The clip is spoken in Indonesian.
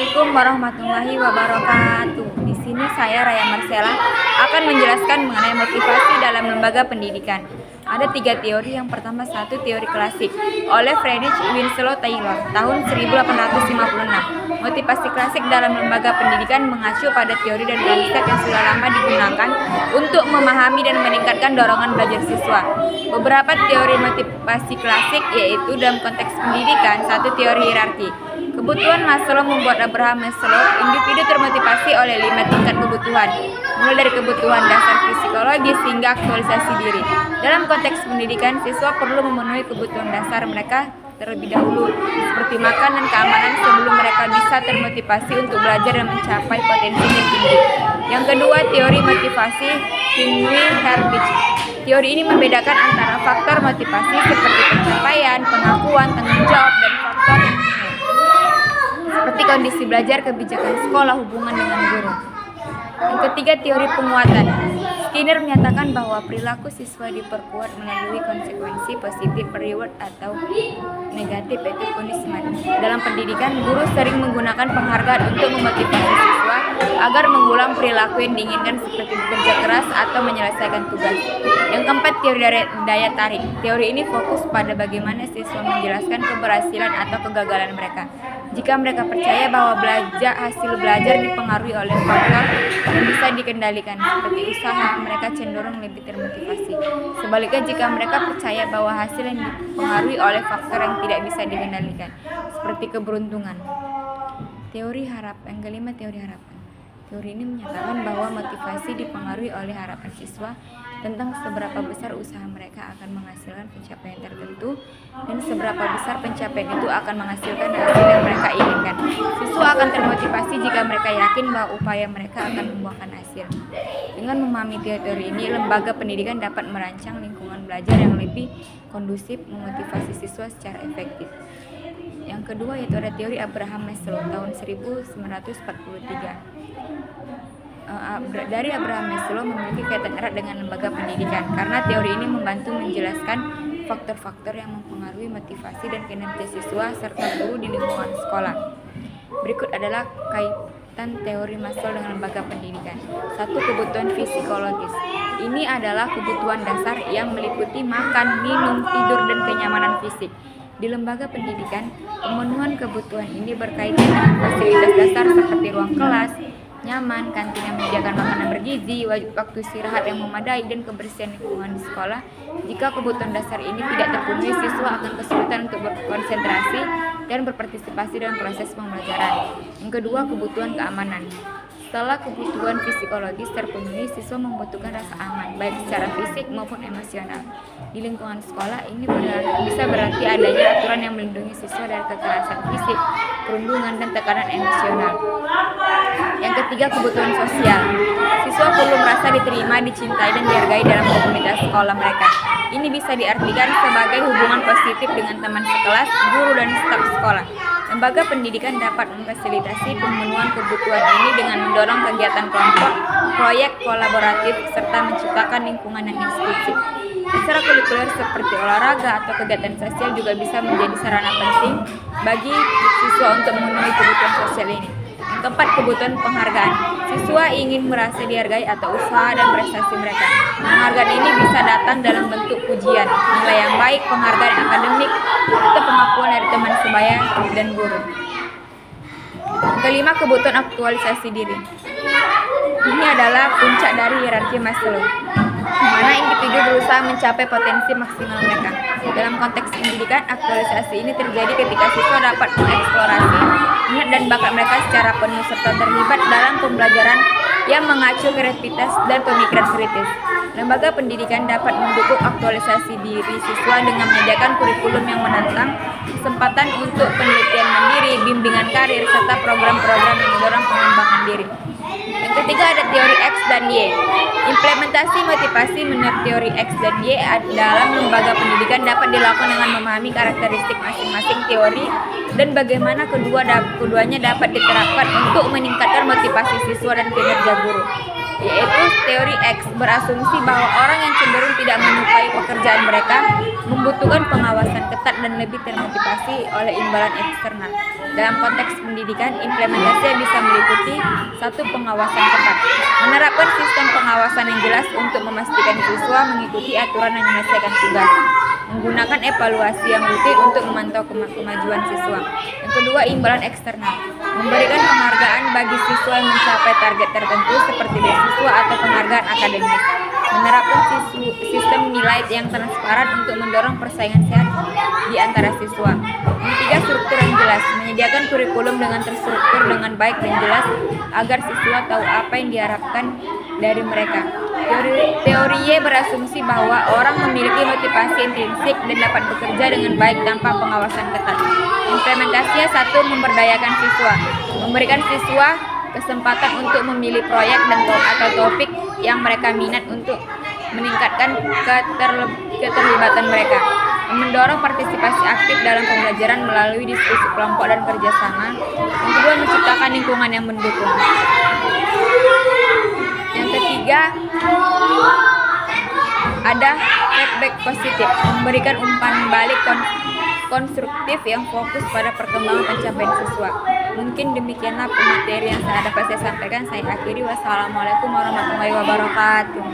Assalamualaikum warahmatullahi wabarakatuh. Di sini saya Raya Marcella akan menjelaskan mengenai motivasi dalam lembaga pendidikan. Ada 3 teori. Yang pertama, satu teori klasik oleh Friedrich Winslow Taylor tahun 1856. Motivasi klasik dalam lembaga pendidikan mengacu pada teori dan konsep yang sudah lama digunakan untuk memahami dan meningkatkan dorongan belajar siswa. Beberapa teori motivasi klasik yaitu dalam konteks pendidikan, satu teori hierarki. Kebutuhan Maslow membuat Abraham Maslow individu termotivasi oleh 5 tingkat kebutuhan, mulai dari kebutuhan dasar psikologis hingga aktualisasi diri. Dalam konteks pendidikan, siswa perlu memenuhi kebutuhan dasar mereka terlebih dahulu, seperti makan dan keamanan, sebelum mereka bisa termotivasi untuk belajar dan mencapai potensi yang tinggi. Yang kedua, teori motivasi Hinwi-Herbich. Teori ini membedakan antara faktor motivasi seperti pencapaian, pengakuan, tanggung jawab, dan faktor seperti kondisi belajar, kebijakan sekolah, hubungan dengan guru. Yang ketiga, teori penguatan. Skinner menyatakan bahwa perilaku siswa diperkuat melalui konsekuensi positif reward atau negatif yaitu punishment. Dalam pendidikan, guru sering menggunakan penghargaan untuk memotivasi siswa agar mengulang perilaku yang diinginkan seperti bekerja keras atau menyelesaikan tugas. Yang keempat, teori daya tarik. Teori ini fokus pada bagaimana siswa menjelaskan keberhasilan atau kegagalan mereka. Jika mereka percaya bahwa hasil belajar dipengaruhi oleh faktor yang bisa dikendalikan seperti usaha, mereka cenderung lebih termotivasi. Sebaliknya, jika mereka percaya bahwa hasil yang dipengaruhi oleh faktor yang tidak bisa dikendalikan seperti keberuntungan. Teori harapan. Yang kelima, teori harapan. Teori ini menyatakan bahwa motivasi dipengaruhi oleh harapan siswa tentang seberapa besar usaha mereka akan menghasilkan pencapaian tertentu dan seberapa besar pencapaian itu akan menghasilkan hasil yang mereka inginkan. Siswa akan termotivasi jika mereka yakin bahwa upaya mereka akan membuahkan hasil. Dengan memahami teori ini, lembaga pendidikan dapat merancang lingkungan belajar yang lebih kondusif, memotivasi siswa secara efektif. Yang kedua yaitu ada teori Abraham Maslow tahun 1943. Dari Abraham Maslow memiliki kaitan erat dengan lembaga pendidikan karena teori ini membantu menjelaskan faktor-faktor yang mempengaruhi motivasi dan kinerja siswa serta guru di lingkungan sekolah. Berikut adalah kaitan teori Maslow dengan lembaga pendidikan. Satu, kebutuhan fisiologis. Ini adalah kebutuhan dasar yang meliputi makan, minum, tidur, dan kenyamanan fisik. Di lembaga pendidikan, pemenuhan kebutuhan ini berkaitan dengan fasilitas dasar seperti ruang kelas, nyaman, kantin yang menyediakan makanan bergizi, waktu istirahat yang memadai, dan kebersihan lingkungan di sekolah. Jika kebutuhan dasar ini tidak terpenuhi, siswa akan kesulitan untuk berkonsentrasi dan berpartisipasi dalam proses pembelajaran. Yang kedua, kebutuhan keamanan. Setelah kebutuhan psikologis terpenuhi, siswa membutuhkan rasa aman, baik secara fisik maupun emosional. Di lingkungan sekolah, ini bisa berarti adanya aturan yang melindungi siswa dari kekerasan fisik, perundungan, dan tekanan emosional. Yang ketiga, kebutuhan sosial. Siswa perlu merasa diterima, dicintai, dan dihargai dalam komunitas sekolah mereka. Ini bisa diartikan sebagai hubungan positif dengan teman sekelas, guru, dan staf sekolah. Lembaga pendidikan dapat memfasilitasi pemenuhan kebutuhan ini dengan mendorong kegiatan kelompok, proyek kolaboratif, serta menciptakan lingkungan yang inklusif. Acara kurikuler seperti olahraga atau kegiatan sosial juga bisa menjadi sarana penting bagi siswa untuk memenuhi kebutuhan sosial ini. Yang keempat, kebutuhan penghargaan. Siswa ingin merasa dihargai atau usaha dan prestasi mereka. Penghargaan ini bisa datang dalam bentuk pujian, nilai yang baik, penghargaan akademik, atau pengakuan dari teman sebaya dan guru. Kelima, kebutuhan aktualisasi diri. Ini adalah puncak dari hierarki Maslow, di mana individu berusaha mencapai potensi maksimal mereka. Dalam konteks pendidikan, aktualisasi ini terjadi ketika siswa dapat mengeksplorasi minat dan bakat mereka secara penuh serta terlibat dalam pembelajaran yang mengacu kreativitas dan pemikiran kritis. Lembaga pendidikan dapat mendukung aktualisasi diri siswa dengan menyediakan kurikulum yang menantang, kesempatan untuk penelitian mandiri, bimbingan karir, serta program-program yang mendorong pengembangan diri. Yang ketiga ada teori X dan Y. Implementasi motivasi menurut teori X dan Y dalam lembaga pendidikan dapat dilakukan dengan memahami karakteristik masing-masing teori dan bagaimana keduanya dapat diterapkan untuk meningkatkan motivasi siswa dan kinerja guru. Yaitu teori X berasumsi bahwa orang yang cenderung tidak menyukai pekerjaan mereka membutuhkan pengawasan ketat dan lebih termotivasi oleh imbalan eksternal. Dalam konteks pendidikan, implementasinya bisa meliputi 1. Pengawasan ketat. Menerapkan sistem pengawasan yang jelas untuk memastikan siswa mengikuti aturan dan menyelesaikan tugas. Menggunakan evaluasi yang rutin untuk memantau kemajuan siswa. Yang kedua, imbalan eksternal. Memberikan penghargaan bagi siswa yang mencapai target tertentu seperti beasiswa atau penghargaan akademis. Menerapkan sistem nilai yang transparan untuk mendorong persaingan sehat di antara siswa. Yang ketiga, struktur yang jelas. Menyediakan kurikulum dengan terstruktur dengan baik dan jelas agar siswa tahu apa yang diharapkan dari mereka. Teori Y berasumsi bahwa orang memiliki motivasi intrinsik dan dapat bekerja dengan baik tanpa pengawasan ketat. Implementasinya 1. Memberdayakan siswa. Memberikan siswa kesempatan untuk memilih proyek atau topik yang mereka minat untuk meningkatkan keterlibatan mereka. Mendorong partisipasi aktif dalam pembelajaran melalui diskusi kelompok dan kerjasama. Yang kedua, menciptakan lingkungan yang mendukung. Yang ketiga, ada feedback positif, memberikan umpan balik konstruktif yang fokus pada perkembangan pencapaian siswa. Mungkin demikianlah materi yang dapat saya sampaikan. Saya akhiri. Wassalamualaikum warahmatullahi wabarakatuh.